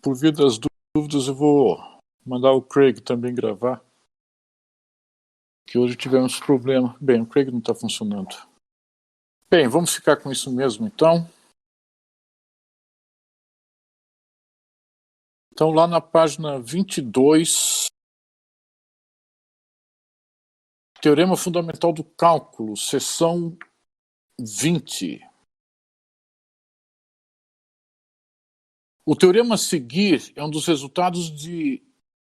Por via das dúvidas, eu vou mandar o Craig também gravar, que hoje tivemos problema. Bem, o Craig não está funcionando. Bem, vamos ficar com isso mesmo, então. Então, lá na página 22, Teorema Fundamental do Cálculo, seção 20. O teorema a seguir é um dos resultados de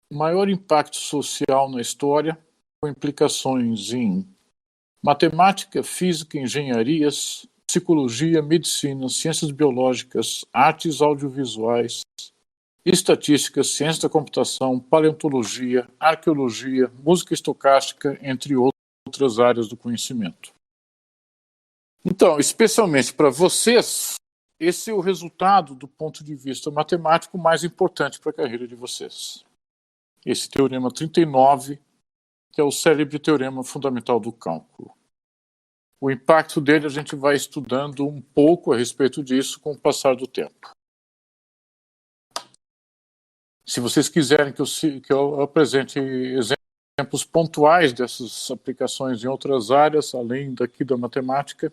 maior impacto social na história, com implicações em matemática, física, engenharias, psicologia, medicina, ciências biológicas, artes audiovisuais, estatística, ciência da computação, paleontologia, arqueologia, música estocástica, entre outras áreas do conhecimento. Então, especialmente para vocês, esse é o resultado do ponto de vista matemático mais importante para a carreira de vocês. Esse teorema 39, que é o célebre teorema fundamental do cálculo. O impacto dele a gente vai estudando um pouco a respeito disso com o passar do tempo. Se vocês quiserem que eu apresente exemplos pontuais dessas aplicações em outras áreas, além daqui da matemática,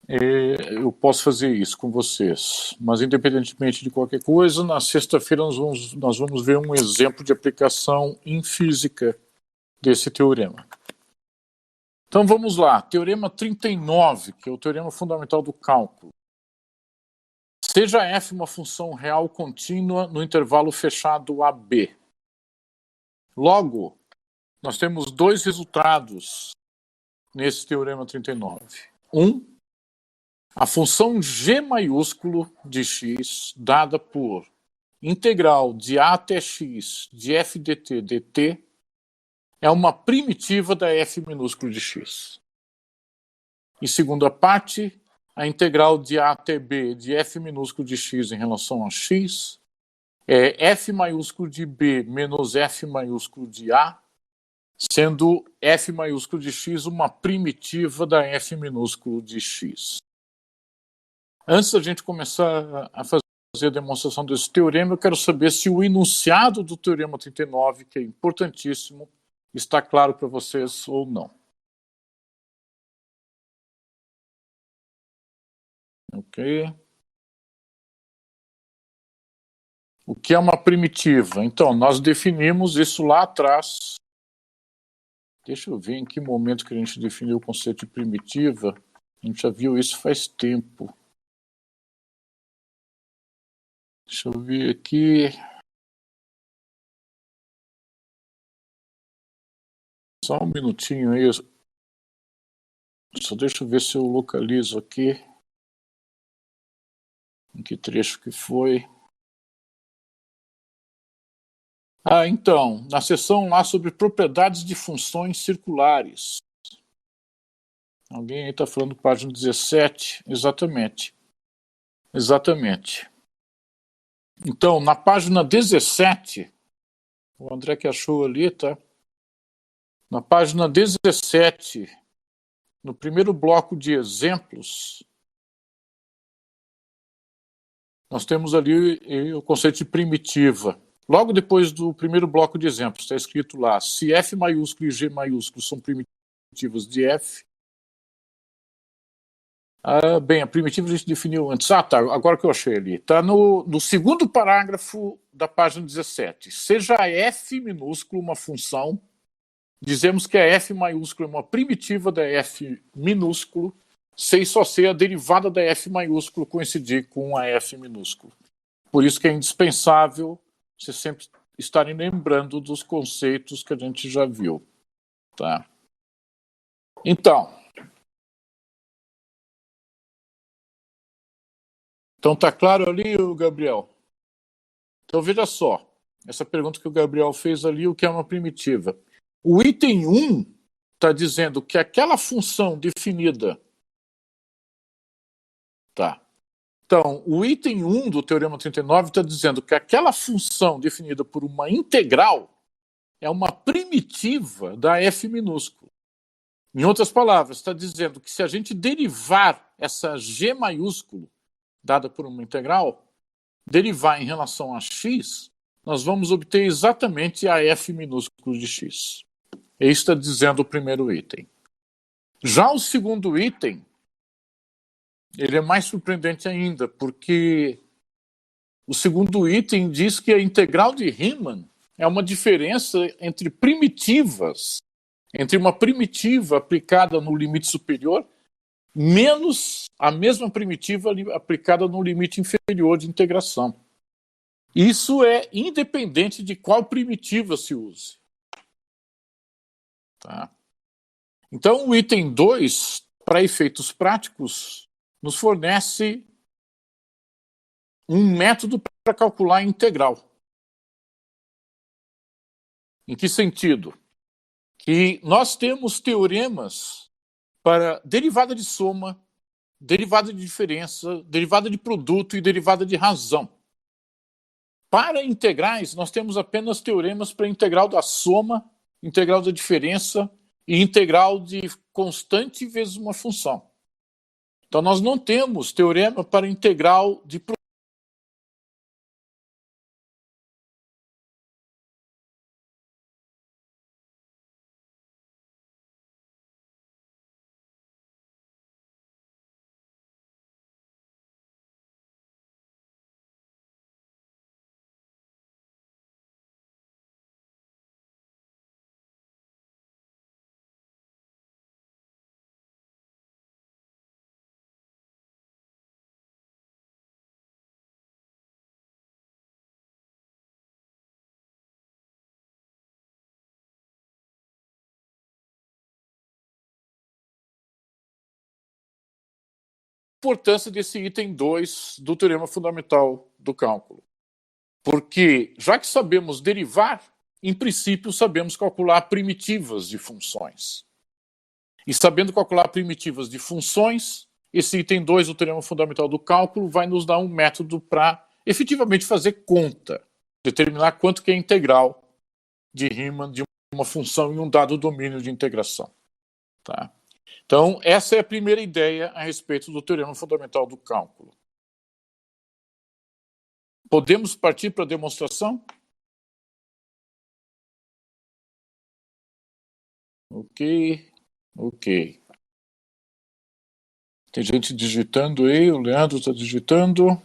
eu posso fazer isso com vocês. Mas, independentemente de qualquer coisa, na sexta-feira nós vamos ver um exemplo de aplicação em física desse teorema. Então vamos lá, teorema 39, que é o teorema fundamental do cálculo. Seja f uma função real contínua no intervalo fechado AB. Logo, nós temos dois resultados nesse teorema 39. A função g maiúsculo de x, dada por integral de a até x de f dt, é uma primitiva da f minúsculo de x. Em segunda parte, a integral de a até b de f minúsculo de x em relação a x é f maiúsculo de b menos f maiúsculo de a, sendo f maiúsculo de x uma primitiva da f minúsculo de x. Antes da gente começar a fazer a demonstração desse teorema, eu quero saber se o enunciado do teorema 39, que é importantíssimo, está claro para vocês ou não. Ok. O que é uma primitiva? Então, nós definimos isso lá atrás. Deixa eu ver em que momento que a gente definiu o conceito de primitiva. A gente já viu isso faz tempo. Deixa eu ver aqui. Só um minutinho aí. Só deixa eu ver se eu localizo aqui. Em que trecho que foi. Então, na seção lá sobre propriedades de funções circulares. Alguém aí está falando página 17? Exatamente. Exatamente. Então, na página 17, o André que achou ali, tá? Na página 17, no primeiro bloco de exemplos, nós temos ali o conceito de primitiva. Logo depois do primeiro bloco de exemplos, está escrito lá, se f maiúsculo e g maiúsculo são primitivas de f. Bem, a primitiva a gente definiu antes. Tá, agora que eu achei ali. Está no segundo parágrafo da página 17. Seja f minúsculo uma função, dizemos que a f maiúsculo é uma primitiva da f minúsculo, sem só ser a derivada da f maiúsculo coincidir com a f minúsculo. Por isso que é indispensável vocês sempre estarem lembrando dos conceitos que a gente já viu. Tá? Então, tá claro ali, Gabriel? Então veja só, essa pergunta que o Gabriel fez ali, o que é uma primitiva? O item 1 está dizendo que aquela função definida... Tá. Então, o item 1 do teorema 39 está dizendo que aquela função definida por uma integral é uma primitiva da f minúsculo. Em outras palavras, está dizendo que se a gente derivar essa g maiúsculo dada por uma integral, derivar em relação a x, nós vamos obter exatamente a f minúsculo de x. Isso está dizendo o primeiro item. Já o segundo item, ele é mais surpreendente ainda, porque o segundo item diz que a integral de Riemann é uma diferença entre primitivas, entre uma primitiva aplicada no limite superior, menos a mesma primitiva aplicada no limite inferior de integração. Isso é independente de qual primitiva se use. Tá? Então, o item 2, para efeitos práticos, nos fornece um método para calcular a integral. Em que sentido? Que nós temos teoremas para derivada de soma, derivada de diferença, derivada de produto e derivada de razão. Para integrais, nós temos apenas teoremas para integral da soma, integral da diferença e integral de constante vezes uma função. Então, nós não temos teorema para integral de importância desse item 2 do teorema fundamental do cálculo. Porque, já que sabemos derivar, em princípio sabemos calcular primitivas de funções. E sabendo calcular primitivas de funções, esse item 2 do teorema fundamental do cálculo vai nos dar um método para efetivamente fazer conta, determinar quanto que é a integral de Riemann de uma função em um dado domínio de integração. Tá? Então, essa é a primeira ideia a respeito do teorema fundamental do cálculo. Podemos partir para a demonstração? Ok. Tem gente digitando aí, o Leandro está digitando.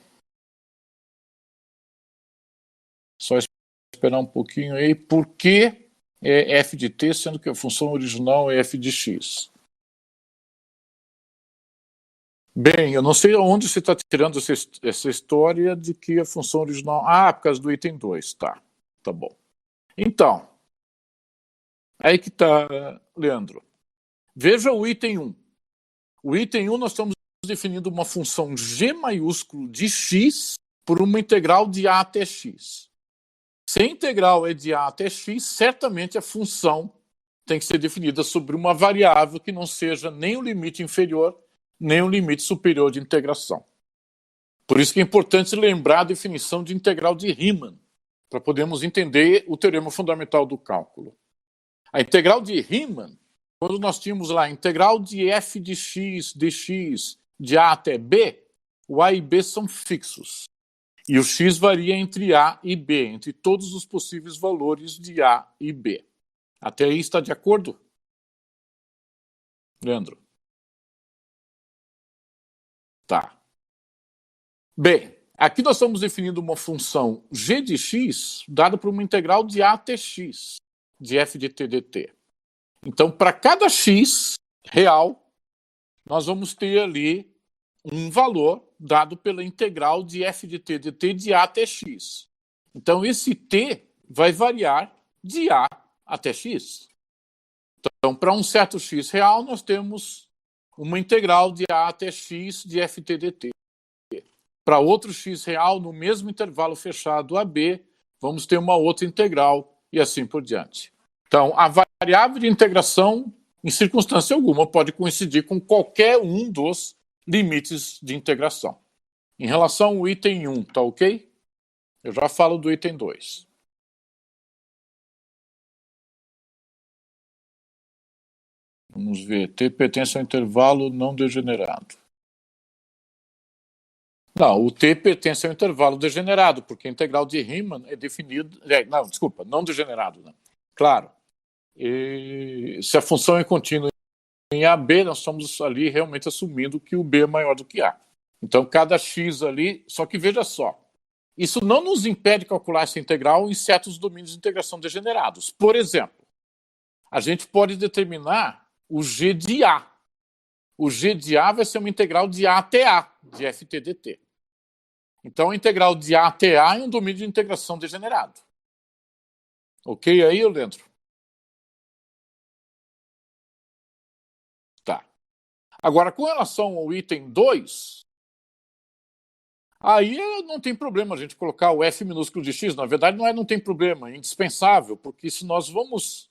Só esperar um pouquinho aí. Por que é f de t, sendo que a função original é f de x? Bem, eu não sei onde você está tirando essa história de que a função original... Ah, por causa do item 2. Tá bom. Então, aí que está, Leandro. Veja o item 1. O item 1 nós estamos definindo uma função g maiúsculo de x por uma integral de a até x. Se a integral é de a até x, certamente a função tem que ser definida sobre uma variável que não seja nem o limite inferior, nem o limite superior de integração. Por isso que é importante lembrar a definição de integral de Riemann, para podermos entender o teorema fundamental do cálculo. A integral de Riemann, quando nós tínhamos lá a integral de f de x dx de a até b, o a e b são fixos. E o x varia entre a e b, entre todos os possíveis valores de a e b. Até aí está de acordo, Leandro? Tá. Bem, aqui nós estamos definindo uma função g de x dada por uma integral de a até x, de f de t dt. Então, para cada x real, nós vamos ter ali um valor dado pela integral de f de t dt de a até x. Então, esse t vai variar de a até x. Então, para um certo x real, nós temos uma integral de a até x de ft dt. Para outro x real, no mesmo intervalo fechado AB, vamos ter uma outra integral e assim por diante. Então, a variável de integração, em circunstância alguma, pode coincidir com qualquer um dos limites de integração. Em relação ao item 1, tá ok? Eu já falo do item 2. Vamos ver. T pertence ao intervalo não degenerado. Não, o T pertence ao intervalo degenerado, porque a integral de Riemann é definida... Não, desculpa, não degenerado. Né? Claro. E se a função é contínua em AB, nós estamos ali realmente assumindo que o B é maior do que A. Então, cada x ali... Só que veja só, isso não nos impede de calcular essa integral em certos domínios de integração degenerados. Por exemplo, a gente pode determinar o g de A. O g de A vai ser uma integral de A até A, de ft dt. Então, a integral de A até A é um domínio de integração degenerado. Ok aí, Leandro? Tá. Agora, com relação ao item 2, aí não tem problema a gente colocar o f minúsculo de x. Na verdade, não tem problema, é indispensável, porque se nós vamos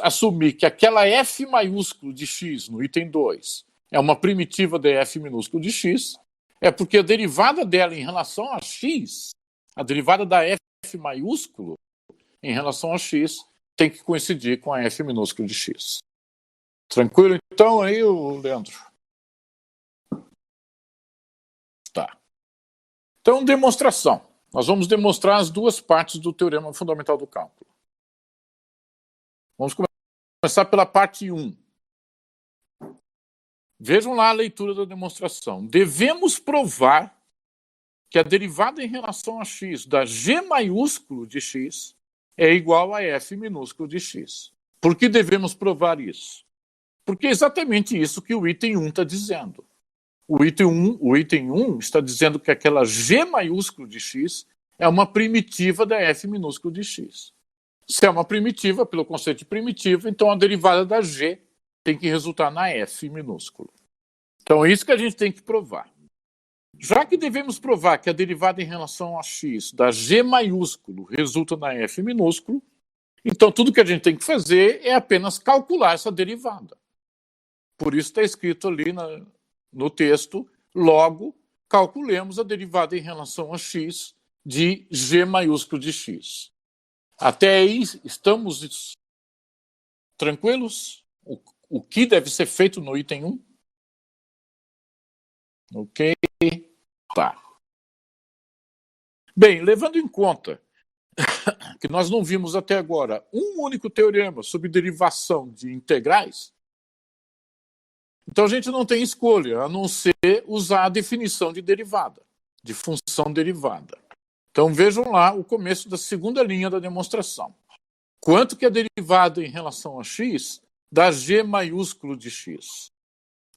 assumir que aquela f maiúsculo de x no item 2 é uma primitiva de f minúsculo de x, é porque a derivada dela em relação a x, a derivada da f maiúsculo em relação a x, tem que coincidir com a f minúsculo de x. Tranquilo então aí, Leandro? Tá. Então, demonstração. Nós vamos demonstrar as duas partes do teorema fundamental do cálculo. Vamos começar pela parte 1. Vejam lá a leitura da demonstração. Devemos provar que a derivada em relação a x da g maiúsculo de x é igual a f minúsculo de x. Por que devemos provar isso? Porque é exatamente isso que o item 1 está dizendo. O item 1 está dizendo que aquela g maiúsculo de x é uma primitiva da f minúsculo de x. Se é uma primitiva, pelo conceito de primitiva, então a derivada da g tem que resultar na f minúsculo. Então é isso que a gente tem que provar. Já que devemos provar que a derivada em relação a x da g maiúsculo resulta na f minúsculo, então tudo que a gente tem que fazer é apenas calcular essa derivada. Por isso está escrito ali no texto, logo, calculemos a derivada em relação a x de g maiúsculo de x. Até aí, estamos tranquilos? O que deve ser feito no item 1? Ok? Tá. Bem, levando em conta que nós não vimos até agora um único teorema sobre derivação de integrais, então a gente não tem escolha, a não ser usar a definição de derivada, de função derivada. Então vejam lá o começo da segunda linha da demonstração. Quanto que é a derivada em relação a x da g maiúsculo de x?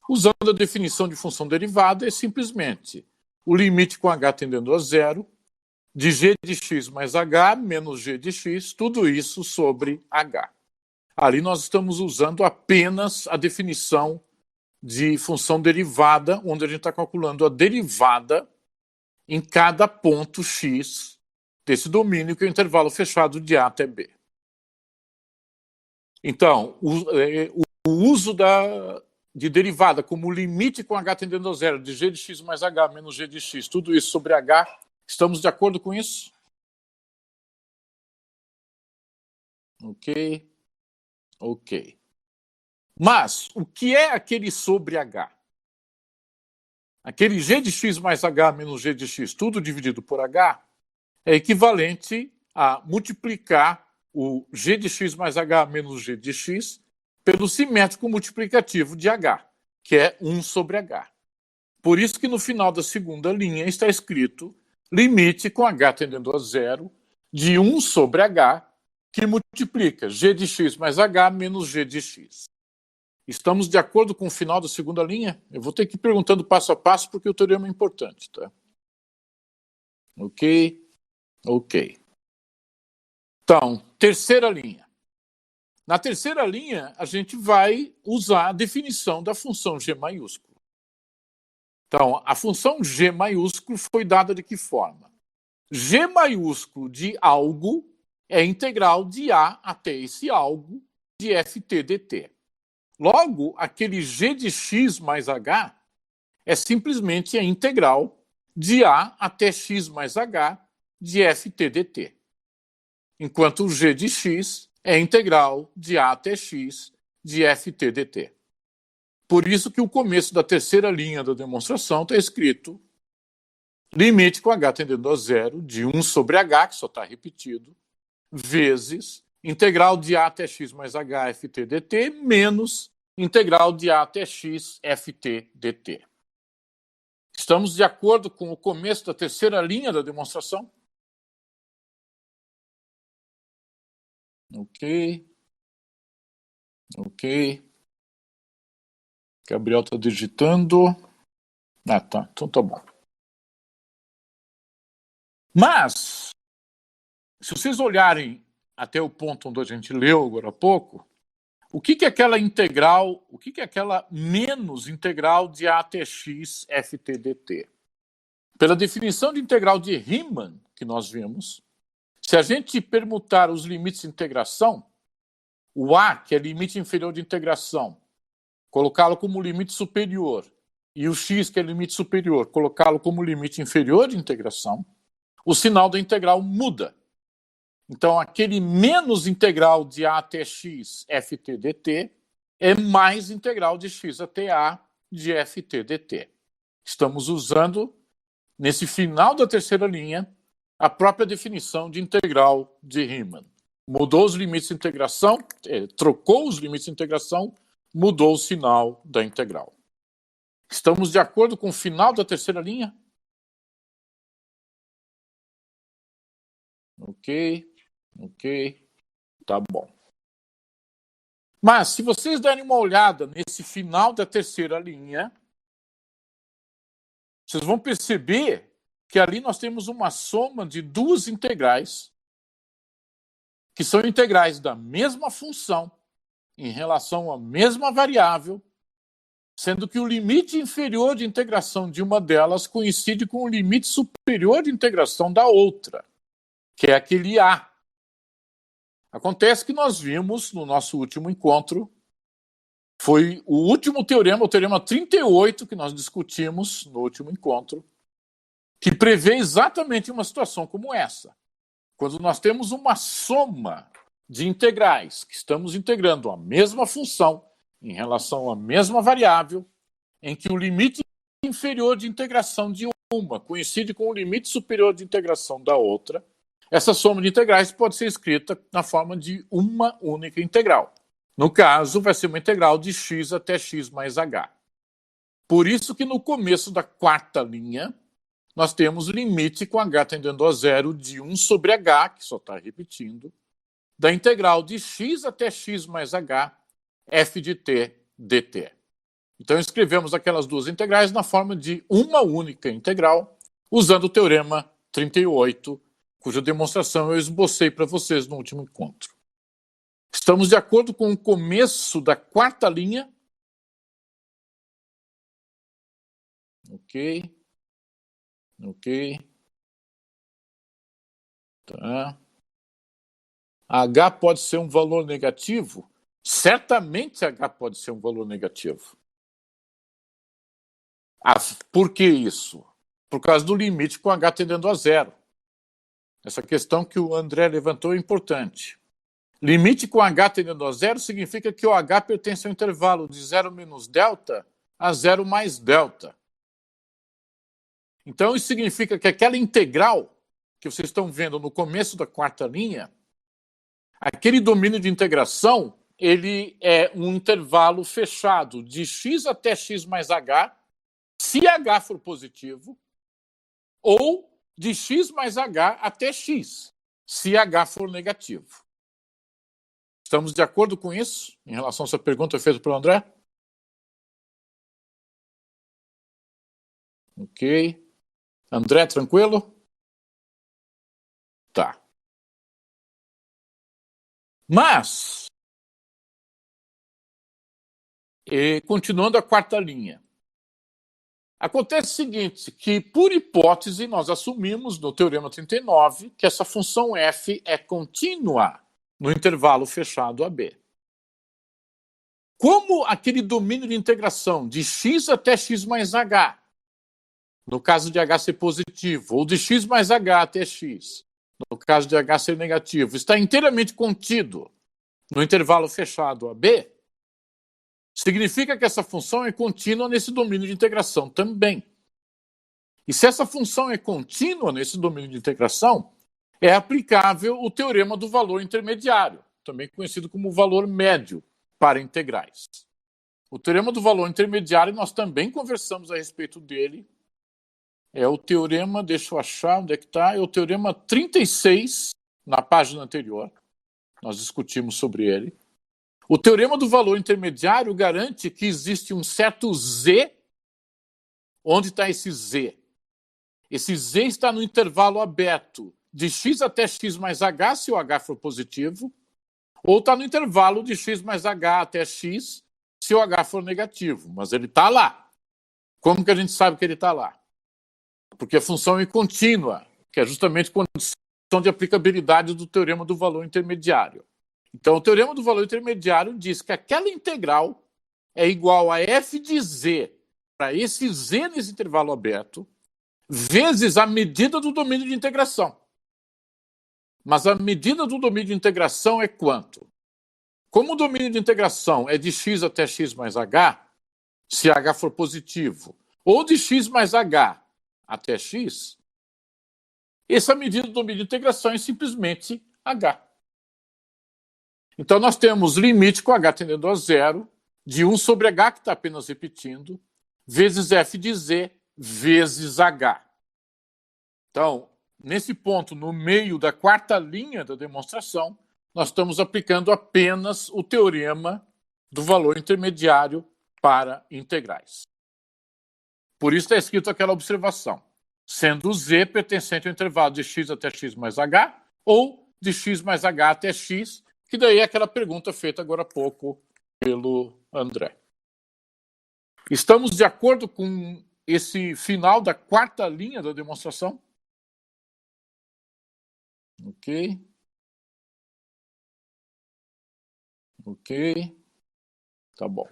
Usando a definição de função derivada, é simplesmente o limite com h tendendo a zero de g de x mais h menos g de x, tudo isso sobre h. Ali nós estamos usando apenas a definição de função derivada, onde a gente está calculando a derivada em cada ponto x desse domínio, que é o intervalo fechado de A até B. Então, o uso de derivada como limite com h tendendo a zero de g de x mais h menos g de x, tudo isso sobre h, estamos de acordo com isso? Ok. Ok. Mas, o que é aquele sobre h? Aquele g de x mais h menos g de x, tudo dividido por h, é equivalente a multiplicar o g de x mais h menos g de x pelo simétrico multiplicativo de h, que é 1 sobre h. Por isso que no final da segunda linha está escrito limite com h tendendo a zero de 1 sobre h, que multiplica g de x mais h menos g de x. Estamos de acordo com o final da segunda linha? Eu vou ter que ir perguntando passo a passo, porque o teorema é importante, tá? Ok? Ok. Então, terceira linha. Na terceira linha, a gente vai usar a definição da função g maiúsculo. Então, a função g maiúsculo foi dada de que forma? G maiúsculo de algo é integral de A até esse algo de ft dt. Logo, aquele g de x mais h é simplesmente a integral de A até x mais h de ft dt. Enquanto o g de x é a integral de A até x de ft dt. Por isso que o começo da terceira linha da demonstração está escrito limite com h tendendo a zero de 1 sobre h, que só está repetido, vezes integral de a até x mais h ft dt menos integral de a até x ft dt. Estamos de acordo com o começo da terceira linha da demonstração? Ok. Ok. Gabriel está digitando. Ah, tá. Então tá bom. Mas, se vocês olharem até o ponto onde a gente leu agora há pouco, o que é aquela integral, o que é aquela menos integral de a até x ft dt? Pela definição de integral de Riemann que nós vimos, se a gente permutar os limites de integração, o a, que é limite inferior de integração, colocá-lo como limite superior, e o x, que é limite superior, colocá-lo como limite inferior de integração, o sinal da integral muda. Então, aquele menos integral de a até x ft dt é mais integral de x até a de ft dt. Estamos usando, nesse final da terceira linha, a própria definição de integral de Riemann. Mudou os limites de integração, trocou os limites de integração, mudou o sinal da integral. Estamos de acordo com o final da terceira linha? Ok. Tá bom. Mas, se vocês derem uma olhada nesse final da terceira linha, vocês vão perceber que ali nós temos uma soma de duas integrais, que são integrais da mesma função, em relação à mesma variável, sendo que o limite inferior de integração de uma delas coincide com o limite superior de integração da outra, que é aquele a. Acontece que nós vimos no nosso último encontro, foi o último teorema, o teorema 38, que nós discutimos no último encontro, que prevê exatamente uma situação como essa. Quando nós temos uma soma de integrais, que estamos integrando a mesma função em relação à mesma variável, em que o limite inferior de integração de uma coincide com o limite superior de integração da outra, essa soma de integrais pode ser escrita na forma de uma única integral. No caso, vai ser uma integral de x até x mais h. Por isso que no começo da quarta linha, nós temos limite com h tendendo a zero de 1 sobre h, que só está repetindo, da integral de x até x mais h, f de t dt. Então, escrevemos aquelas duas integrais na forma de uma única integral, usando o teorema 38, cuja demonstração eu esbocei para vocês no último encontro. Estamos de acordo com o começo da quarta linha? Ok. Tá. H pode ser um valor negativo? Certamente H pode ser um valor negativo. Por que isso? Por causa do limite com H tendendo a zero. Essa questão que o André levantou é importante. Limite com H tendendo a zero significa que o H pertence ao intervalo de 0 menos delta a 0 mais delta. Então, isso significa que aquela integral que vocês estão vendo no começo da quarta linha, aquele domínio de integração, ele é um intervalo fechado de x até x mais h, se h for positivo, ou de x mais h até x, se h for negativo. Estamos de acordo com isso, em relação a essa pergunta feita pelo André? Ok. André, tranquilo? Tá. Mas, continuando a quarta linha, acontece o seguinte, que por hipótese nós assumimos no teorema 39 que essa função f é contínua no intervalo fechado AB. Como aquele domínio de integração de x até x mais h, no caso de h ser positivo, ou de x mais h até x, no caso de h ser negativo, está inteiramente contido no intervalo fechado AB, significa que essa função é contínua nesse domínio de integração também. E se essa função é contínua nesse domínio de integração, é aplicável o teorema do valor intermediário, também conhecido como valor médio para integrais. O teorema do valor intermediário, nós também conversamos a respeito dele. É o teorema, deixa eu achar onde é que está, é o teorema 36, na página anterior. Nós discutimos sobre ele. O teorema do valor intermediário garante que existe um certo Z. Onde está esse Z? Esse Z está no intervalo aberto de x até x mais h, se o h for positivo, ou está no intervalo de x mais h até x, se o h for negativo. Mas ele está lá. Como que a gente sabe que ele está lá? Porque a função é contínua, que é justamente condição de aplicabilidade do teorema do valor intermediário. Então, o teorema do valor intermediário diz que aquela integral é igual a f de z para esse z nesse intervalo aberto, vezes a medida do domínio de integração. Mas a medida do domínio de integração é quanto? Como o domínio de integração é de x até x mais h, se h for positivo, ou de x mais h até x, essa medida do domínio de integração é simplesmente h. Então, nós temos limite com h tendendo a zero, de 1 sobre h, que está apenas repetindo, vezes f de z, vezes h. Então, nesse ponto, no meio da quarta linha da demonstração, nós estamos aplicando apenas o teorema do valor intermediário para integrais. Por isso está escrito aquela observação, sendo z pertencente ao intervalo de x até x mais h, ou de x mais h até x, que daí é aquela pergunta feita agora há pouco pelo André. Estamos de acordo com esse final da quarta linha da demonstração? Ok. Ok. Tá bom.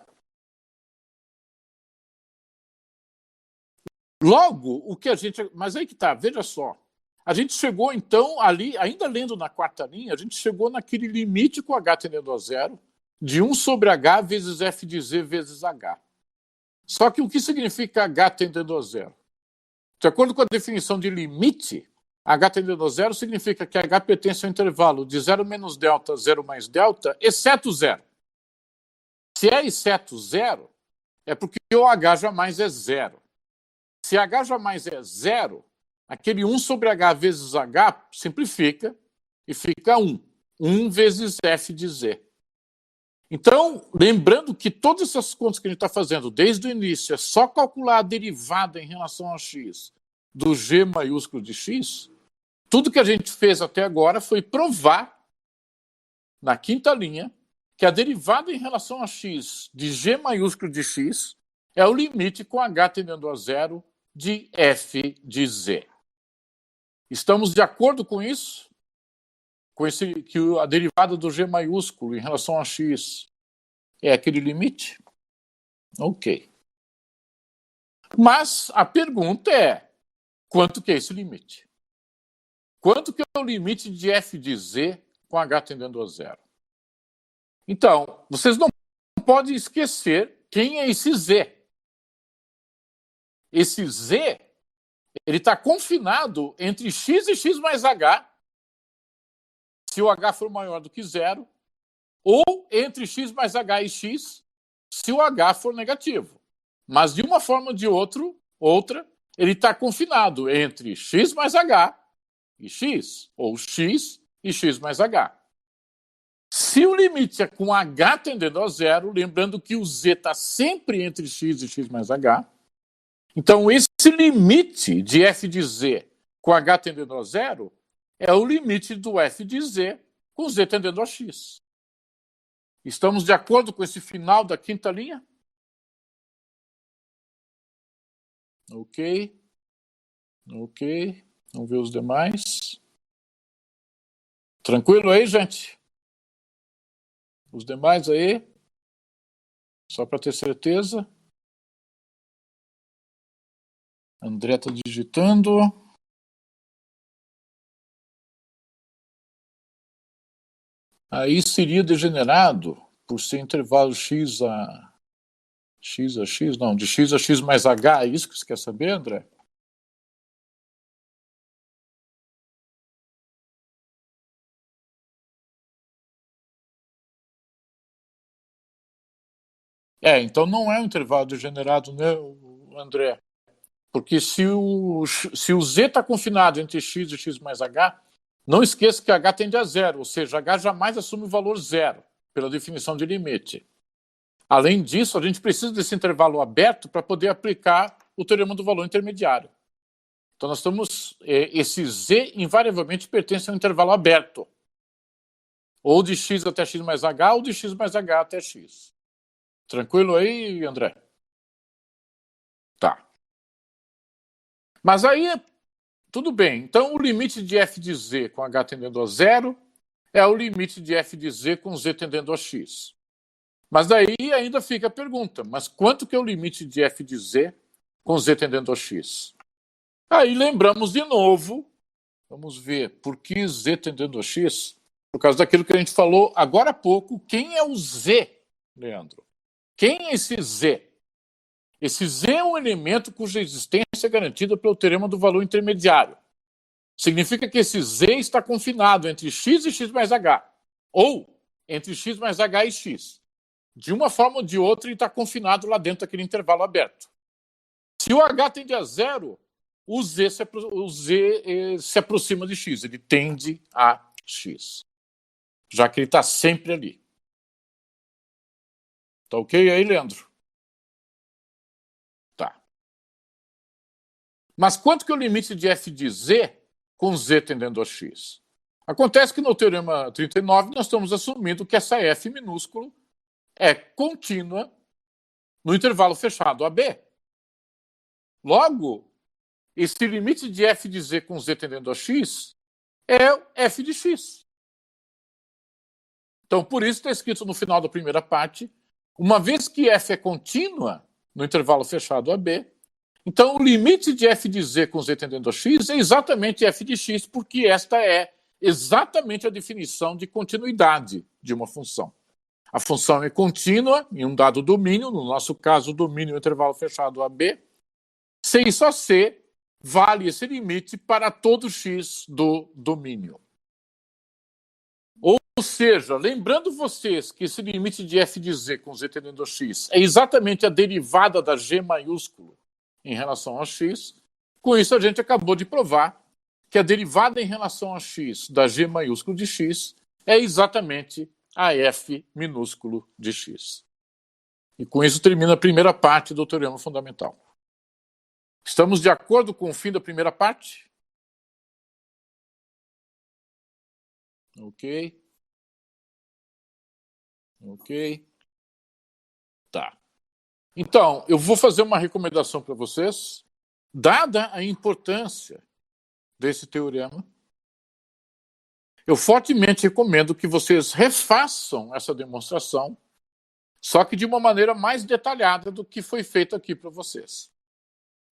Logo, o que a gente... Mas aí que tá, veja só. A gente chegou, então, ali, ainda lendo na quarta linha, a gente chegou naquele limite com h tendendo a zero, de 1 sobre h vezes f de z vezes h. Só que o que significa h tendendo a zero? De acordo com a definição de limite, h tendendo a zero significa que h pertence ao intervalo de 0 menos delta, 0 mais delta, exceto zero. Se é exceto zero, é porque o h jamais é zero. Se h jamais é zero, aquele 1 sobre h vezes h simplifica e fica 1. 1 vezes f de z. Então, lembrando que todas essas contas que a gente está fazendo desde o início é só calcular a derivada em relação a x do g maiúsculo de x, tudo que a gente fez até agora foi provar, na quinta linha, que a derivada em relação a x de g maiúsculo de x é o limite com h tendendo a zero de f de z. Estamos de acordo com isso? Com que a derivada do g maiúsculo em relação a x é aquele limite? Ok. Mas a pergunta é, quanto que é esse limite? Quanto que é o limite de f de z com h tendendo a zero? Então, vocês não podem esquecer quem é esse z. Esse z, ele está confinado entre x e x mais h, se o h for maior do que zero, ou entre x mais h e x, se o h for negativo. Mas de uma forma ou de outra, ele está confinado entre x mais h e x, ou x e x mais h. Se o limite é com h tendendo a zero, lembrando que o z está sempre entre x e x mais h, então esse limite de f de z com h tendendo a zero é o limite do f de z com z tendendo a x. Estamos de acordo com esse final da quinta linha? Ok. Ok. Vamos ver os demais. Tranquilo aí, gente? Os demais aí? Só para ter certeza. André está digitando. Aí seria degenerado por ser intervalo x a X a X, não, de X a X mais H, é isso que você quer saber, André? Então não é um intervalo degenerado, né, André? Porque se o Z está confinado entre X e X mais H, não esqueça que H tende a zero, ou seja, H jamais assume o valor zero, pela definição de limite. Além disso, a gente precisa desse intervalo aberto para poder aplicar o teorema do valor intermediário. Então, nós estamos. Esse Z invariavelmente pertence a um intervalo aberto. Ou de X até X mais H, ou de X mais H até X. Tranquilo aí, André? Tá. Mas aí, tudo bem. Então, o limite de f de z com h tendendo a zero é o limite de f de z com z tendendo a x. Mas daí ainda fica a pergunta, mas quanto que é o limite de f de z com z tendendo a x? Aí lembramos de novo, vamos ver, por que z tendendo a x? Por causa daquilo que a gente falou agora há pouco, quem é o z, Leandro? Quem é esse z? Esse z é um elemento cuja existência é garantida pelo teorema do valor intermediário. Significa que esse z está confinado entre x e x mais h, ou entre x mais h e x. De uma forma ou de outra, ele está confinado lá dentro daquele intervalo aberto. Se o h tende a zero, o z se aproxima de x, ele tende a x, já que ele está sempre ali. Tá ok aí, Leandro? Tá. Mas quanto que é o limite de f de z com z tendendo a x? Acontece que no teorema 39 nós estamos assumindo que essa f minúsculo é contínua no intervalo fechado AB. Logo, esse limite de f de z com z tendendo a x é f de x. Então, por isso está escrito no final da primeira parte, uma vez que f é contínua no intervalo fechado AB, então o limite de f de z com z tendendo a x é exatamente f de x, porque esta é exatamente a definição de continuidade de uma função. A função é contínua em um dado domínio, no nosso caso, o domínio intervalo fechado AB. C e só C vale esse limite para todo x do domínio. Ou seja, lembrando vocês que esse limite de f de z com z tendendo a x é exatamente a derivada da g maiúsculo em relação a x, com isso a gente acabou de provar que a derivada em relação a x da g maiúsculo de x é exatamente a f minúsculo de x. E com isso termina a primeira parte do teorema fundamental. Estamos de acordo com o fim da primeira parte? Ok. Ok. Tá. Então, eu vou fazer uma recomendação para vocês. Dada a importância desse teorema, eu fortemente recomendo que vocês refaçam essa demonstração, só que de uma maneira mais detalhada do que foi feito aqui para vocês.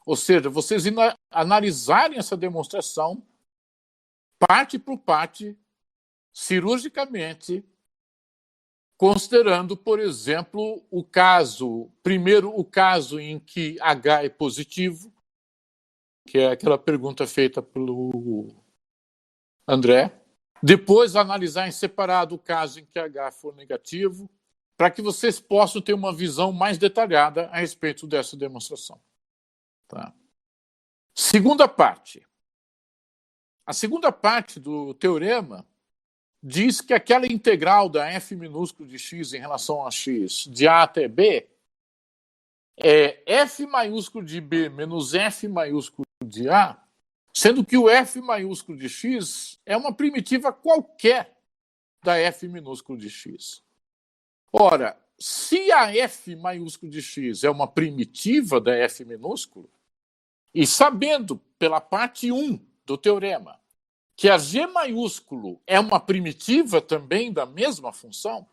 Ou seja, vocês analisarem essa demonstração parte por parte, cirurgicamente, considerando, por exemplo, primeiro o caso em que H é positivo, que é aquela pergunta feita pelo André. Depois, analisar em separado o caso em que H for negativo, para que vocês possam ter uma visão mais detalhada a respeito dessa demonstração. Tá. Segunda parte. A segunda parte do teorema diz que aquela integral da f minúsculo de x em relação a x de a até b é f maiúsculo de b menos f maiúsculo de a, sendo que o f maiúsculo de x é uma primitiva qualquer da f minúsculo de x. Ora, se a f maiúsculo de x é uma primitiva da f minúsculo, e sabendo pela parte 1 do teorema que a g maiúsculo é uma primitiva também da mesma função,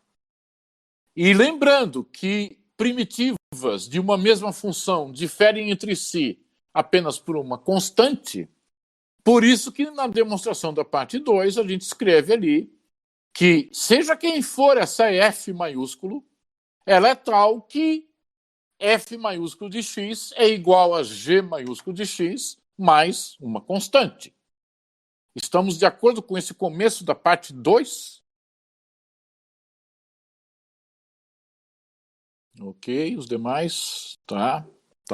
e lembrando que primitivas de uma mesma função diferem entre si apenas por uma constante, por isso que na demonstração da parte 2 a gente escreve ali que, seja quem for essa f maiúsculo, ela é tal que F maiúsculo de x é igual a G maiúsculo de x mais uma constante. Estamos de acordo com esse começo da parte 2? Ok, os demais, tá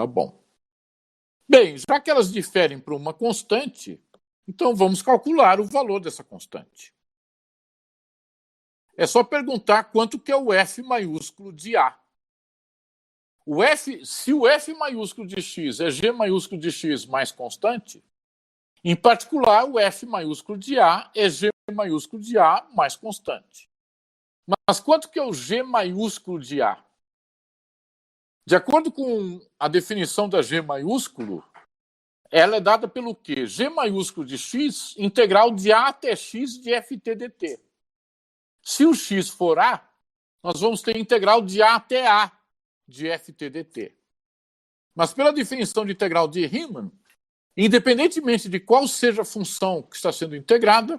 bom. Bem, já que elas diferem por uma constante, então vamos calcular o valor dessa constante. É só perguntar quanto que é o F maiúsculo de A. Se o F maiúsculo de x é G maiúsculo de x mais constante, em particular, o F maiúsculo de A é G maiúsculo de A mais constante. Mas quanto que é o G maiúsculo de A? De acordo com a definição da G maiúsculo, ela é dada pelo quê? G maiúsculo de x, integral de A até x de ft dt. Se o x for A, nós vamos ter integral de A até A de ft dt. Mas pela definição de integral de Riemann, independentemente de qual seja a função que está sendo integrada,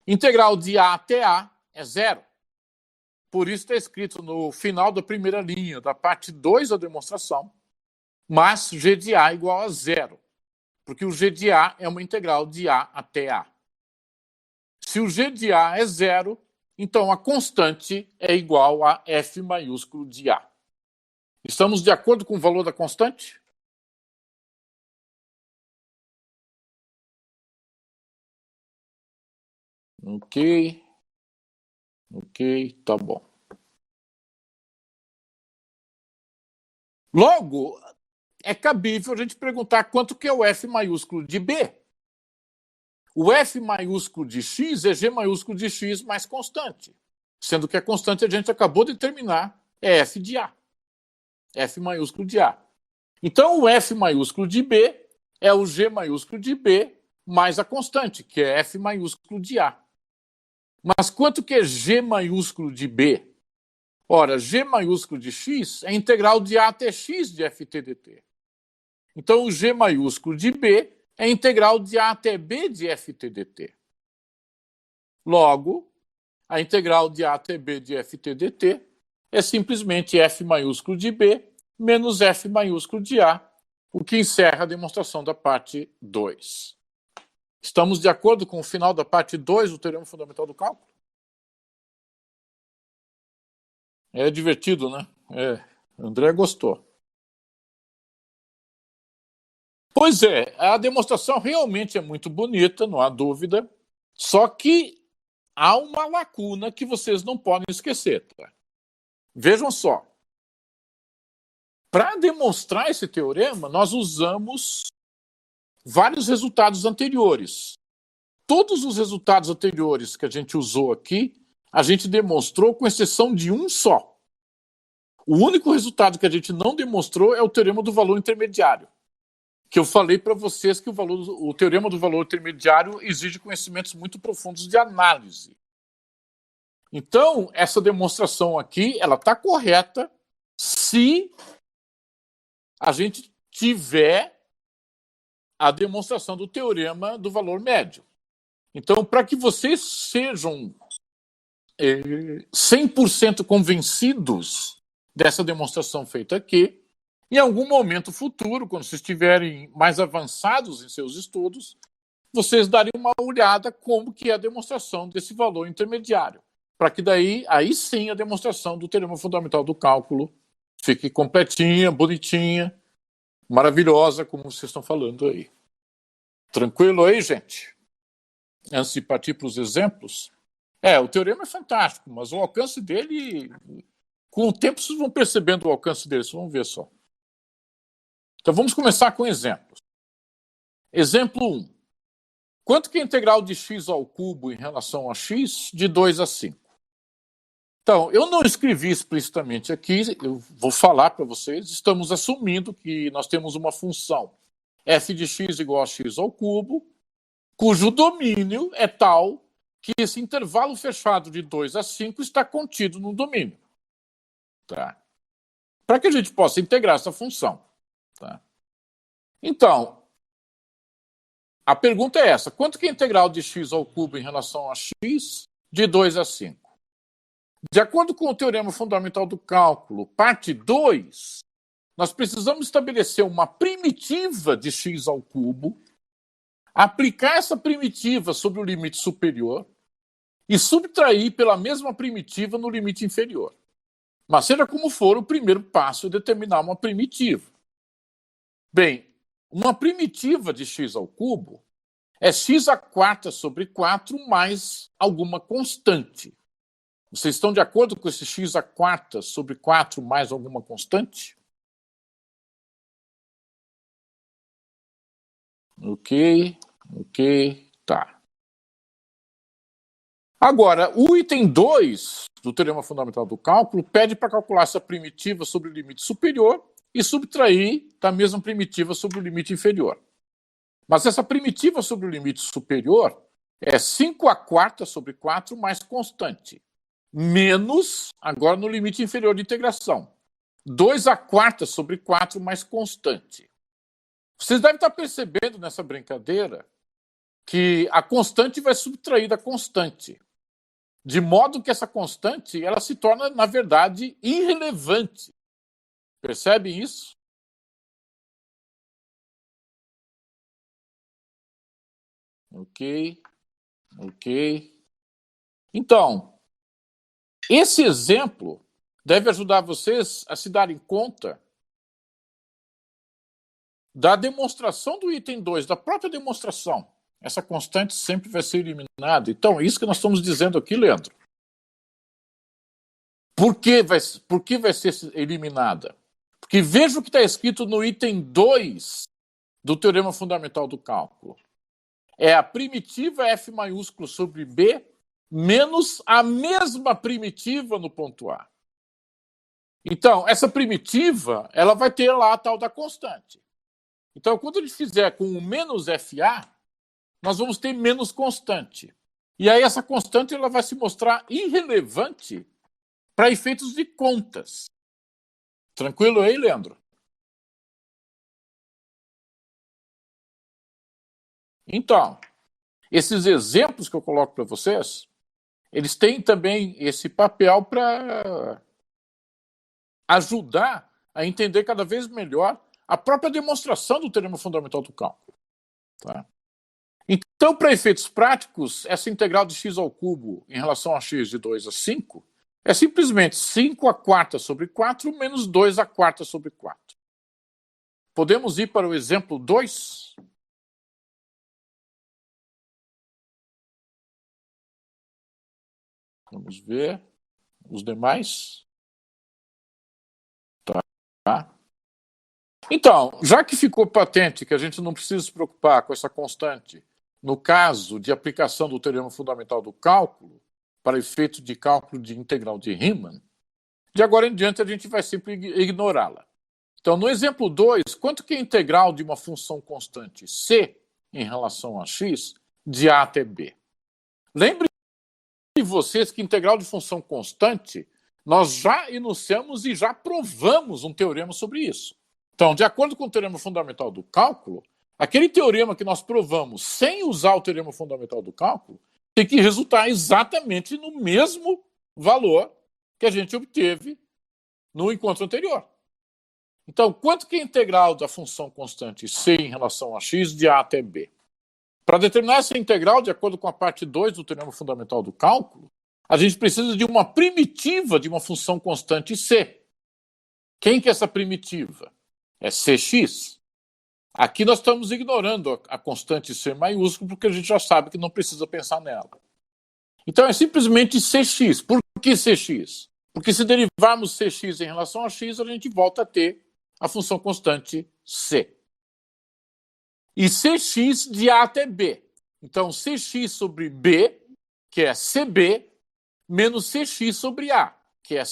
integral de A até A é zero. Por isso está escrito no final da primeira linha, da parte 2 da demonstração, mas g de A igual a zero, porque o g de A é uma integral de A até A. Se o g de A é zero, então a constante é igual a F maiúsculo de A. Estamos de acordo com o valor da constante? Ok, tá bom. Logo, é cabível a gente perguntar quanto que é o F maiúsculo de B. O F maiúsculo de x é G maiúsculo de x mais constante, sendo que a constante a gente acabou de determinar é F de A. F maiúsculo de A. Então, o F maiúsculo de B é o G maiúsculo de B mais a constante, que é F maiúsculo de A. Mas quanto que é G maiúsculo de B? Ora, G maiúsculo de x é integral de A até x de ft dt. Então, o G maiúsculo de B é integral de A até B de ft dt. Logo, a integral de A até B de ft dt é simplesmente F maiúsculo de B menos F maiúsculo de A, o que encerra a demonstração da parte 2. Estamos de acordo com o final da parte 2 do teorema fundamental do cálculo? É divertido, né? André gostou. Pois é, a demonstração realmente é muito bonita, não há dúvida, só que há uma lacuna que vocês não podem esquecer. Tá? Vejam só. Para demonstrar esse teorema, nós usamos vários resultados anteriores. Todos os resultados anteriores que a gente usou aqui, a gente demonstrou com exceção de um só. O único resultado que a gente não demonstrou é o teorema do valor intermediário, que eu falei para vocês que o teorema do valor intermediário exige conhecimentos muito profundos de análise. Então, essa demonstração aqui, ela está correta se a gente tiver a demonstração do teorema do valor médio. Então, para que vocês sejam 100% convencidos dessa demonstração feita aqui, em algum momento futuro, quando vocês estiverem mais avançados em seus estudos, vocês darem uma olhada como que é a demonstração desse valor intermediário, para que daí, aí sim, a demonstração do teorema fundamental do cálculo fique completinha, bonitinha, maravilhosa, como vocês estão falando aí. Tranquilo aí, gente? Antes de partir para os exemplos, o teorema é fantástico, mas o alcance dele, com o tempo vocês vão percebendo o alcance dele, vocês vão ver só. Então vamos começar com exemplos. Exemplo 1. Quanto que é a integral de x ao cubo em relação a x de 2 a 5? Então, eu não escrevi explicitamente aqui, eu vou falar para vocês, estamos assumindo que nós temos uma função f de x igual a x ao cubo, cujo domínio é tal que esse intervalo fechado de 2 a 5 está contido no domínio. Tá? Para que a gente possa integrar essa função. Tá? Então, a pergunta é essa. Quanto que é a integral de x ao cubo em relação a x de 2 a 5? De acordo com o teorema fundamental do cálculo, parte 2, nós precisamos estabelecer uma primitiva de x ao cubo, aplicar essa primitiva sobre o limite superior e subtrair pela mesma primitiva no limite inferior. Mas seja como for, o primeiro passo é determinar uma primitiva. Bem, uma primitiva de x ao cubo é x à quarta sobre 4 mais alguma constante. Vocês estão de acordo com esse x à quarta sobre 4 mais alguma constante? Ok, tá. Agora, o item 2 do teorema fundamental do cálculo pede para calcular essa primitiva sobre o limite superior e subtrair da mesma primitiva sobre o limite inferior. Mas essa primitiva sobre o limite superior é 5 à quarta sobre 4 mais constante, menos, agora no limite inferior de integração, 2 à quarta sobre 4 mais constante. Vocês devem estar percebendo nessa brincadeira que a constante vai subtrair da constante, de modo que essa constante ela se torna, na verdade, irrelevante. Percebem isso? Ok. Então, esse exemplo deve ajudar vocês a se darem conta da demonstração do item 2, da própria demonstração. Essa constante sempre vai ser eliminada. Então, é isso que nós estamos dizendo aqui, Leandro. Por que vai ser eliminada? Porque veja o que está escrito no item 2 do teorema fundamental do cálculo. É a primitiva f maiúsculo sobre b menos a mesma primitiva no ponto A. Então, essa primitiva, ela vai ter lá a tal da constante. Então, quando a gente fizer com o menos FA, nós vamos ter menos constante. E aí essa constante ela vai se mostrar irrelevante para efeitos de contas. Tranquilo aí, Leandro? Então, esses exemplos que eu coloco para vocês, eles têm também esse papel para ajudar a entender cada vez melhor a própria demonstração do teorema fundamental do cálculo. Tá? Então, para efeitos práticos, essa integral de x ao cubo em relação a x de 2 a 5 é simplesmente 5 à quarta sobre 4 menos 2 à quarta sobre 4. Podemos ir para o exemplo 2? Vamos ver os demais. Tá. Então, já que ficou patente que a gente não precisa se preocupar com essa constante no caso de aplicação do teorema fundamental do cálculo para efeito de cálculo de integral de Riemann, de agora em diante a gente vai sempre ignorá-la. Então, no exemplo 2, quanto que é a integral de uma função constante c em relação a x de a até b? Lembre vocês que integral de função constante nós já enunciamos e já provamos um teorema sobre isso. Então, de acordo com o teorema fundamental do cálculo, aquele teorema que nós provamos sem usar o teorema fundamental do cálculo tem que resultar exatamente no mesmo valor que a gente obteve no encontro anterior. Então, quanto que é a integral da função constante c em relação a x de a até b? Para determinar essa integral, de acordo com a parte 2 do teorema fundamental do cálculo, a gente precisa de uma primitiva de uma função constante c. Quem que é essa primitiva? É cx. Aqui nós estamos ignorando a constante c maiúsculo, porque a gente já sabe que não precisa pensar nela. Então é simplesmente cx. Por que cx? Porque se derivarmos cx em relação a x, a gente volta a ter a função constante c. E cx de a até b. Então, cx sobre b, que é cb, menos cx sobre a, que é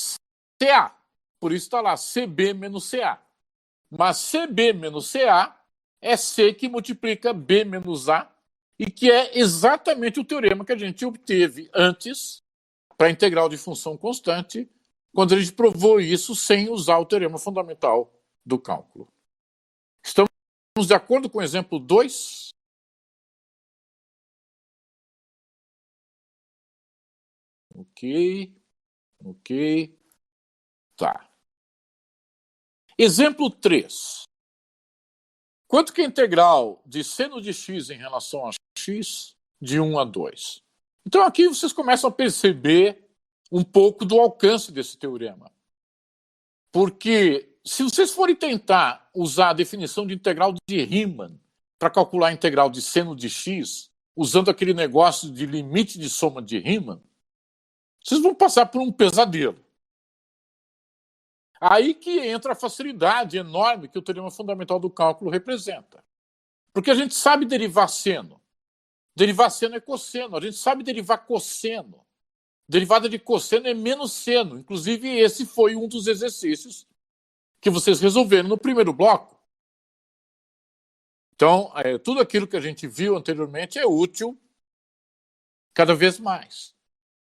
ca. Por isso está lá cb menos ca. Mas cb menos ca é c que multiplica b menos a, e que é exatamente o teorema que a gente obteve antes para a integral de função constante, quando a gente provou isso sem usar o teorema fundamental do cálculo. Estamos de acordo com o exemplo 2? Ok. Tá. Exemplo 3. Quanto que é a integral de seno de x em relação a x de 1 a 2? Então aqui vocês começam a perceber um pouco do alcance desse teorema. Porque se vocês forem tentar usar a definição de integral de Riemann para calcular a integral de seno de x, usando aquele negócio de limite de soma de Riemann, vocês vão passar por um pesadelo. Aí que entra a facilidade enorme que o teorema fundamental do cálculo representa. Porque a gente sabe derivar seno. Derivar seno é cosseno. A gente sabe derivar cosseno. Derivada de cosseno é menos seno. Inclusive, esse foi um dos exercícios que vocês resolveram no primeiro bloco. Então, tudo aquilo que a gente viu anteriormente é útil cada vez mais.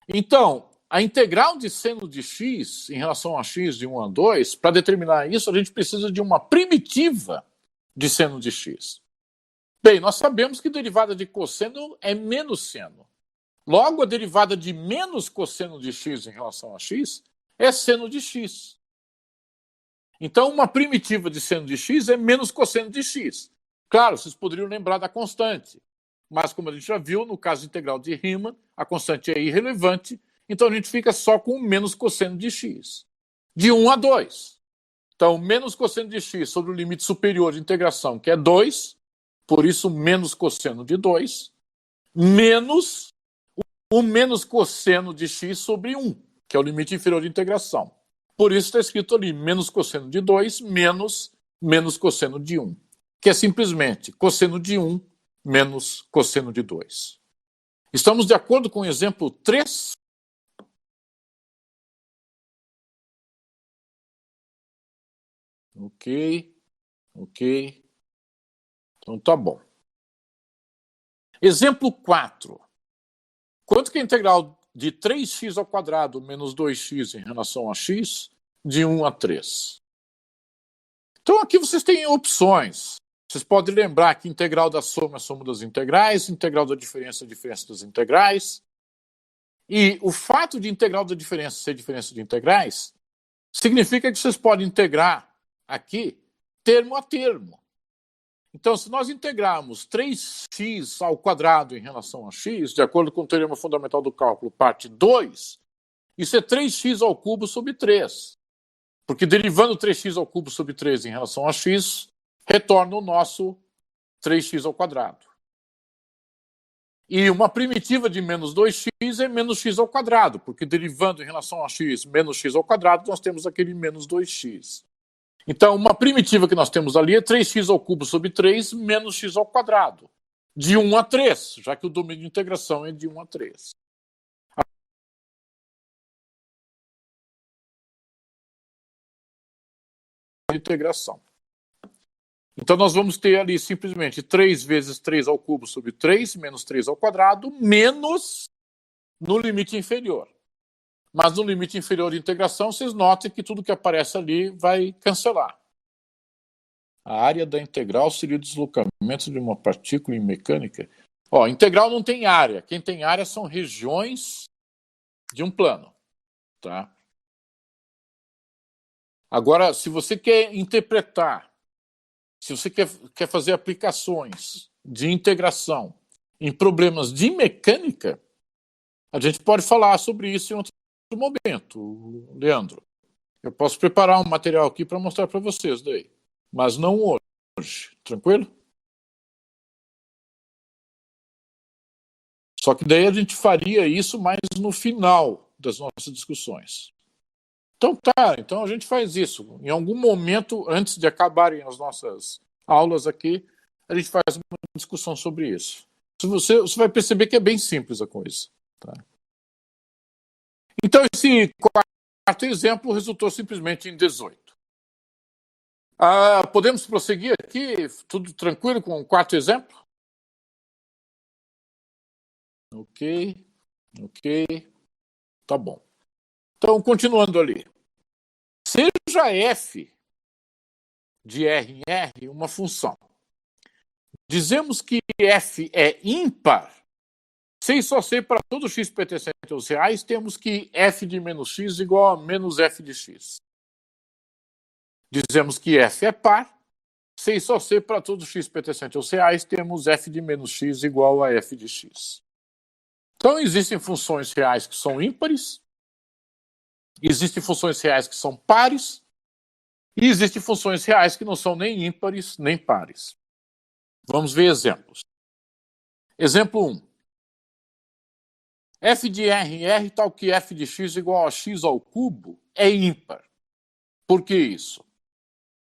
Então, a integral de seno de x em relação a x de 1 a 2, para determinar isso, a gente precisa de uma primitiva de seno de x. Bem, nós sabemos que derivada de cosseno é menos seno. Logo, a derivada de menos cosseno de x em relação a x é seno de x. Então, uma primitiva de seno de x é menos cosseno de x. Claro, vocês poderiam lembrar da constante, mas como a gente já viu, no caso integral de Riemann, a constante é irrelevante, então a gente fica só com menos cosseno de x. De 1 a 2. Então, menos cosseno de x sobre o limite superior de integração, que é 2, por isso menos cosseno de 2, menos o menos cosseno de x sobre 1, que é o limite inferior de integração. Por isso está escrito ali menos cosseno de 2 menos cosseno de 1, que é simplesmente cosseno de 1 menos cosseno de 2. Estamos de acordo com o exemplo 3? Ok. Então tá bom. Exemplo 4. Quanto que é a integral de 3x ao quadrado menos 2x em relação a x de 1 a 3? Então aqui vocês têm opções. Vocês podem lembrar que integral da soma é a soma das integrais, integral da diferença é a diferença das integrais. E o fato de integral da diferença ser diferença de integrais significa que vocês podem integrar aqui termo a termo. Então, se nós integrarmos 3x ao quadrado em relação a x, de acordo com o teorema fundamental do cálculo, parte 2, isso é 3x ao cubo sobre 3. Porque derivando 3x ao cubo sobre 3 em relação a x, retorna o nosso 3x ao quadrado. E uma primitiva de menos 2x é menos x ao quadrado, porque derivando em relação a x menos x ao quadrado, nós temos aquele menos 2x. Então, uma primitiva que nós temos ali é 3x ao cubo sobre 3 menos x ao quadrado, de 1 a 3, já que o domínio de integração é de 1 a 3. Integração. Então, nós vamos ter ali simplesmente 3 vezes 3 ao cubo sobre 3, menos 3 ao quadrado, menos no limite inferior. Mas no limite inferior de integração, vocês notem que tudo que aparece ali vai cancelar. A área da integral seria o deslocamento de uma partícula em mecânica. Ó, integral não tem área. Quem tem área são regiões de um plano. Tá? Agora, se você quer interpretar, se você quer fazer aplicações de integração em problemas de mecânica, a gente pode falar sobre isso em outro momento, Leandro. Eu posso preparar um material aqui para mostrar para vocês daí, mas não hoje, tranquilo? Só que daí a gente faria isso mais no final das nossas discussões. Então tá, então a gente faz isso. Em algum momento, antes de acabarem as nossas aulas aqui, a gente faz uma discussão sobre isso. Você vai perceber que é bem simples a coisa. Tá? Então, esse quarto exemplo resultou simplesmente em 18. Podemos prosseguir aqui? Tudo tranquilo com o quarto exemplo? Ok. Tá bom. Então, continuando ali. Seja f de R em R uma função. Dizemos que f é ímpar. Se só sei para todo x pertencente aos reais, temos que f de menos x igual a menos f de x. dizemos que f é par, C e só C para todos os x pertencentes aos reais, temos f de menos x igual a f de x. Então, existem funções reais que são ímpares, existem funções reais que são pares, e existem funções reais que não são nem ímpares nem pares. Vamos ver exemplos. Exemplo 1. F de R em R tal que f de x igual a x ao cubo é ímpar. Por que isso?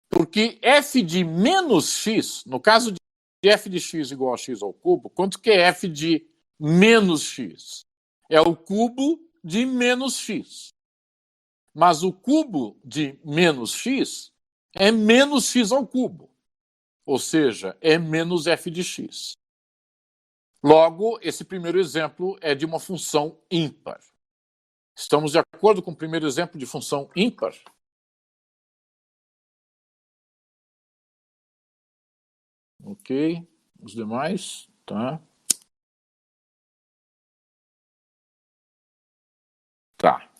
Porque f de menos x, no caso de f de x igual a x ao cubo, quanto que é f de menos x? É o cubo de menos x. Mas o cubo de menos x é menos x ao cubo. Ou seja, é menos f de x. Logo, esse primeiro exemplo é de uma função ímpar. Estamos de acordo com o primeiro exemplo de função ímpar? Ok. Os demais? Tá. Tá.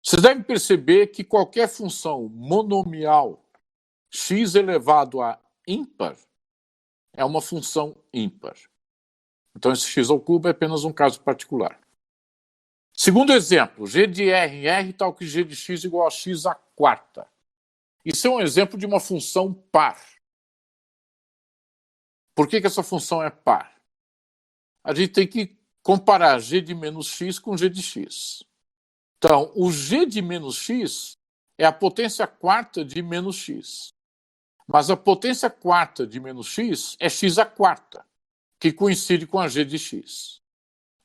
Vocês devem perceber que qualquer função monomial x elevado a ímpar é uma função ímpar. Então, esse x ao cubo é apenas um caso particular. Segundo exemplo, g de r em r tal que g de x igual a x à quarta. Isso é um exemplo de uma função par. Por que essa função é par? A gente tem que comparar g de menos x com g de x. Então, o g de menos x é a potência quarta de menos x. Mas a potência quarta de menos x é x à quarta, que coincide com a g de x.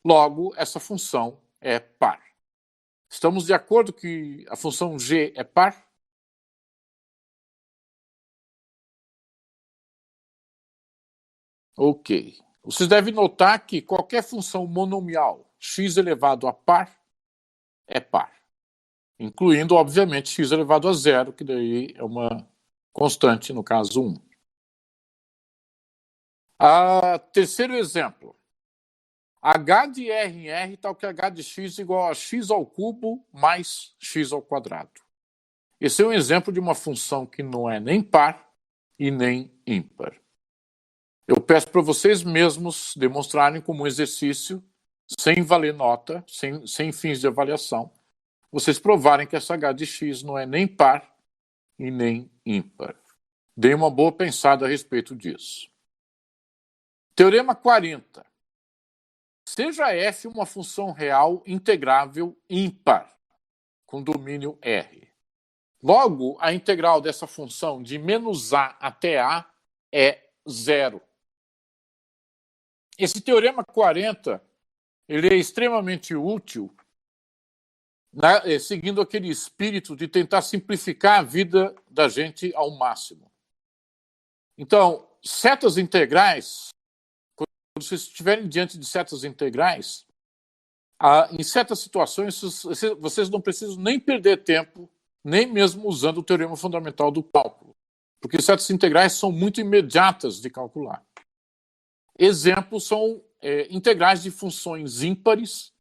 Logo, essa função é par. Estamos de acordo que a função g é par? Ok. Vocês devem notar que qualquer função monomial x elevado a par é par. Incluindo, obviamente, x elevado a zero, que daí é uma constante, no caso 1. Terceiro exemplo. H de R em R tal que H de x igual a x ao cubo mais x ao quadrado. Esse é um exemplo de uma função que não é nem par e nem ímpar. Eu peço para vocês mesmos demonstrarem como um exercício, sem valer nota, sem fins de avaliação, vocês provarem que essa h de x não é nem par e nem ímpar. Deem uma boa pensada a respeito disso. Teorema 40. Seja f uma função real integrável ímpar, com domínio R. Logo, a integral dessa função de menos a até a é zero. Esse teorema 40 ele é extremamente útil, né, seguindo aquele espírito de tentar simplificar a vida da gente ao máximo. Então, setas integrais, quando vocês estiverem diante de setas integrais, em certas situações vocês não precisam nem perder tempo, nem mesmo usando o teorema fundamental do cálculo, porque setas integrais são muito imediatas de calcular. Exemplos são integrais de funções ímpares,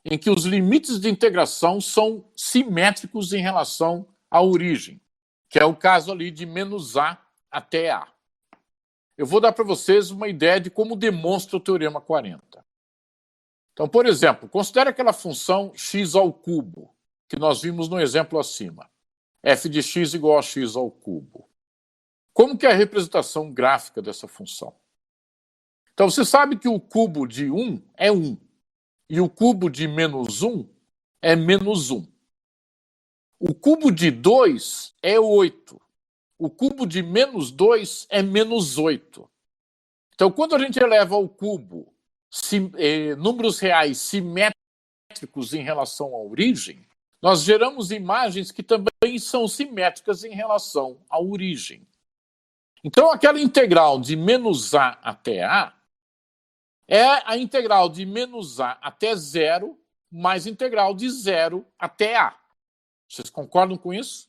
em que os limites de integração são simétricos em relação à origem, que é o caso ali de menos a até a. Eu vou dar para vocês uma ideia de como demonstra o teorema 40. Então, por exemplo, considere aquela função x ao cubo, que nós vimos no exemplo acima. F de x igual a x ao cubo. Como que é a representação gráfica dessa função? Então, você sabe que o cubo de 1 é 1. E o cubo de menos 1 é menos 1. O cubo de 2 é 8. O cubo de menos 2 é menos 8. Então, quando a gente eleva ao cubo números reais simétricos em relação à origem, nós geramos imagens que também são simétricas em relação à origem. Então, aquela integral de menos a até a é a integral de menos a até zero mais integral de zero até a. Vocês concordam com isso?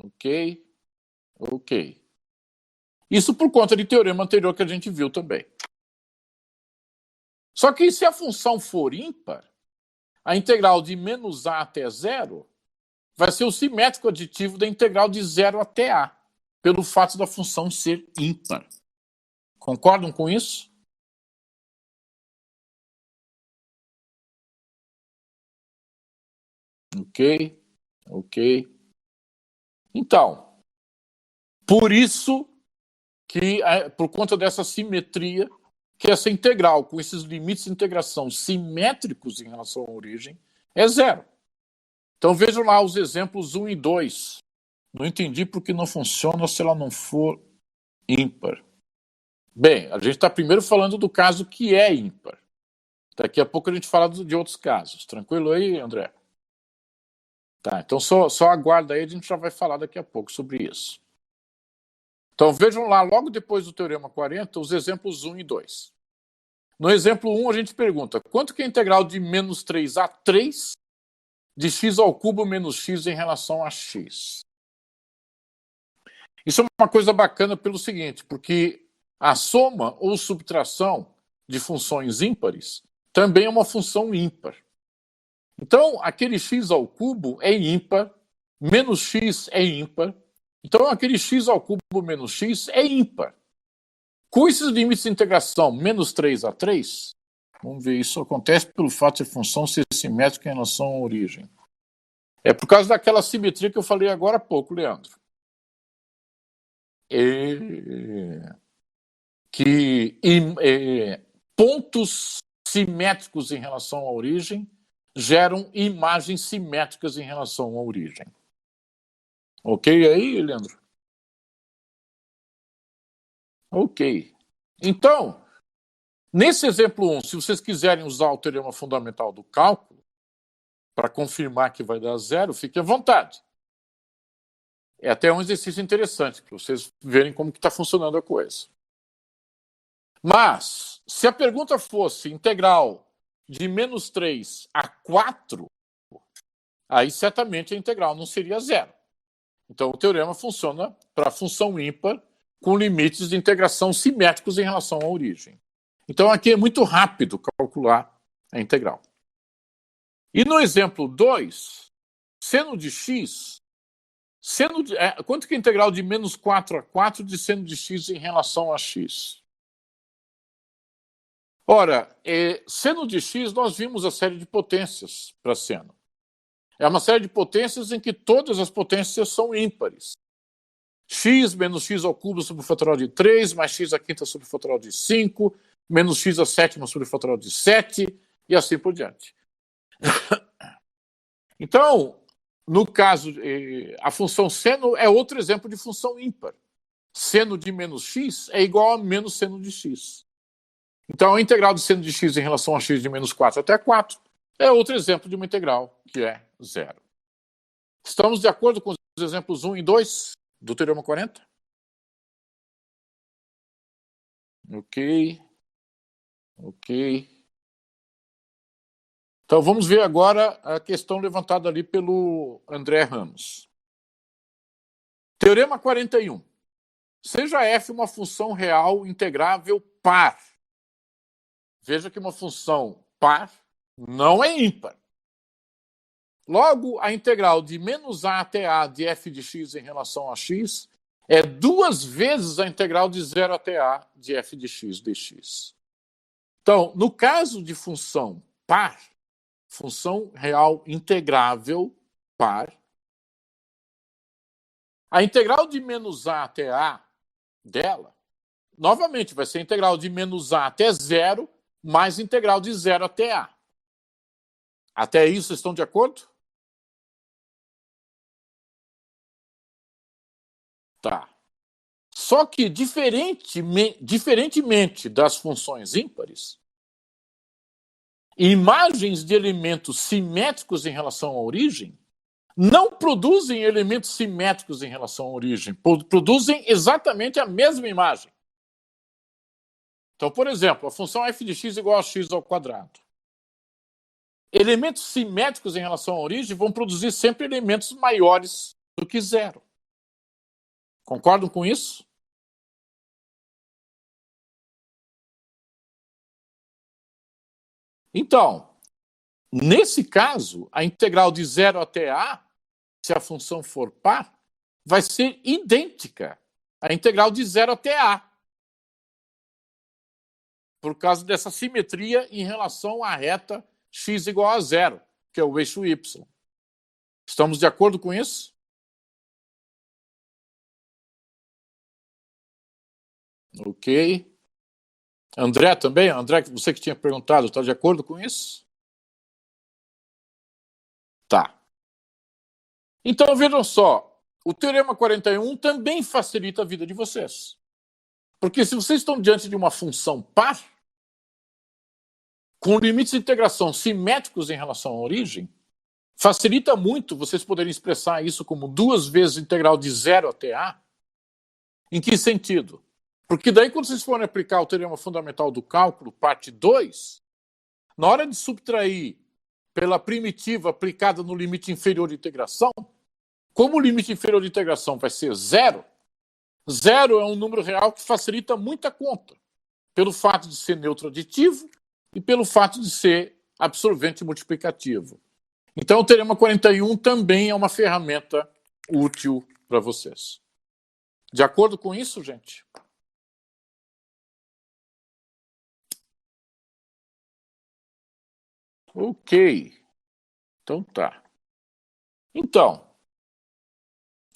Ok. Ok. Isso por conta do teorema anterior que a gente viu também. Só que se a função for ímpar, a integral de menos a até zero vai ser o simétrico aditivo da integral de zero até a, pelo fato da função ser ímpar. Concordam com isso? Ok. Então, por isso que, por conta dessa simetria, que essa integral, com esses limites de integração simétricos em relação à origem, é zero. Então vejam lá os exemplos 1 e 2. Não entendi por que não funciona se ela não for ímpar. Bem, a gente está primeiro falando do caso que é ímpar. Daqui a pouco a gente fala de outros casos. Tranquilo aí, André? Tá, então só aguarda aí, a gente já vai falar daqui a pouco sobre isso. Então vejam lá, logo depois do Teorema 40, os exemplos 1 e 2. No exemplo 1, a gente pergunta, quanto que é a integral de menos 3 a 3 de x ao cubo menos x em relação a x? Isso é uma coisa bacana pelo seguinte, porque a soma ou subtração de funções ímpares também é uma função ímpar. Então, aquele x ao cubo é ímpar, menos x é ímpar. Então, aquele x ao cubo menos x é ímpar. Com esses limites de integração, menos 3 a 3, vamos ver, isso acontece pelo fato de a função ser simétrica em relação à origem. É por causa daquela simetria que eu falei agora há pouco, Leandro. Pontos simétricos em relação à origem geram imagens simétricas em relação à origem. Ok aí, Leandro? Ok. Então, nesse exemplo 1, se vocês quiserem usar o teorema fundamental do cálculo para confirmar que vai dar zero, fiquem à vontade. É até um exercício interessante para vocês verem como está funcionando a coisa. Mas, se a pergunta fosse integral de menos 3 a 4, aí certamente a integral não seria zero. Então, o teorema funciona para a função ímpar com limites de integração simétricos em relação à origem. Então, aqui é muito rápido calcular a integral. E no exemplo 2, seno de x, quanto que é a integral de menos 4 a 4 de seno de x em relação a x? Ora, seno de x, nós vimos a série de potências para seno. É uma série de potências em que todas as potências são ímpares. X menos x ao cubo sobre o fatorial de 3, mais x à quinta sobre o fatorial de 5, menos x à sétima sobre o fatorial de 7, e assim por diante. Então, no caso, a função seno é outro exemplo de função ímpar. Seno de menos x é igual a menos seno de x. Então, a integral de seno de x em relação a x de menos 4 até 4 é outro exemplo de uma integral, que é zero. Estamos de acordo com os exemplos 1 e 2 do Teorema 40? Ok. Então, vamos ver agora a questão levantada ali pelo André Ramos. Teorema 41. Seja f uma função real integrável par. Veja que uma função par não é ímpar. Logo, a integral de menos a até a de f de x em relação a x é 2 vezes a integral de 0 até a de f de x dx. Então, no caso de função par, função real integrável par, a integral de menos a até a dela, novamente, vai ser a integral de menos a até zero mais integral de 0 até a. Até isso, vocês estão de acordo? Tá. Só que, diferentemente das funções ímpares, imagens de elementos simétricos em relação à origem não produzem elementos simétricos em relação à origem, produzem exatamente a mesma imagem. Então, por exemplo, a função f de x igual a x ao quadrado. Elementos simétricos em relação à origem vão produzir sempre elementos maiores do que zero. Concordam com isso? Então, Nesse caso, a integral de 0 até a, se a função for par, vai ser idêntica à integral de 0 até a, por causa dessa simetria em relação à reta x igual a 0, que é o eixo y. Estamos de acordo com isso? Ok. André também? André, você que tinha perguntado, está de acordo com isso? Tá. Então, vejam só, o Teorema 41 também facilita a vida de vocês. Porque se vocês estão diante de uma função par, com limites de integração simétricos em relação à origem, facilita muito vocês poderem expressar isso como 2 vezes integral de 0 até a. Em que sentido? Porque daí, quando vocês forem aplicar o teorema fundamental do cálculo, parte 2, na hora de subtrair pela primitiva aplicada no limite inferior de integração, como o limite inferior de integração vai ser 0, 0 é um número real que facilita muita conta, pelo fato de ser neutro aditivo e pelo fato de ser absorvente multiplicativo. Então, o Teorema 41 também é uma ferramenta útil para vocês. De acordo com isso, gente? Ok. Então tá. Então,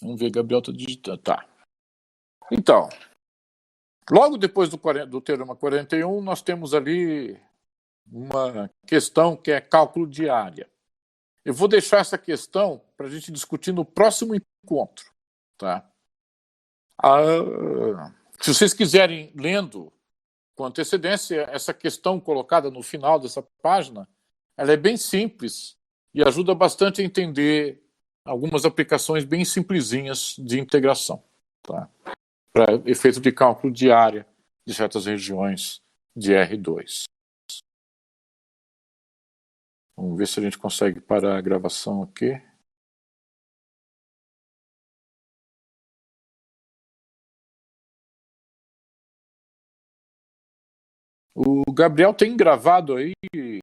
vamos ver, Gabriel está digitando. Tá. Então, logo depois do Teorema 41, nós temos ali uma questão que é cálculo de área. Eu vou deixar essa questão para a gente discutir no próximo encontro. Tá? Se vocês quiserem, lendo com antecedência, essa questão colocada no final dessa página, ela é bem simples e ajuda bastante a entender algumas aplicações bem simplesinhas de integração, tá? Para efeito de cálculo de área de certas regiões de R2. Vamos ver se a gente consegue parar a gravação aqui. O Gabriel tem gravado aí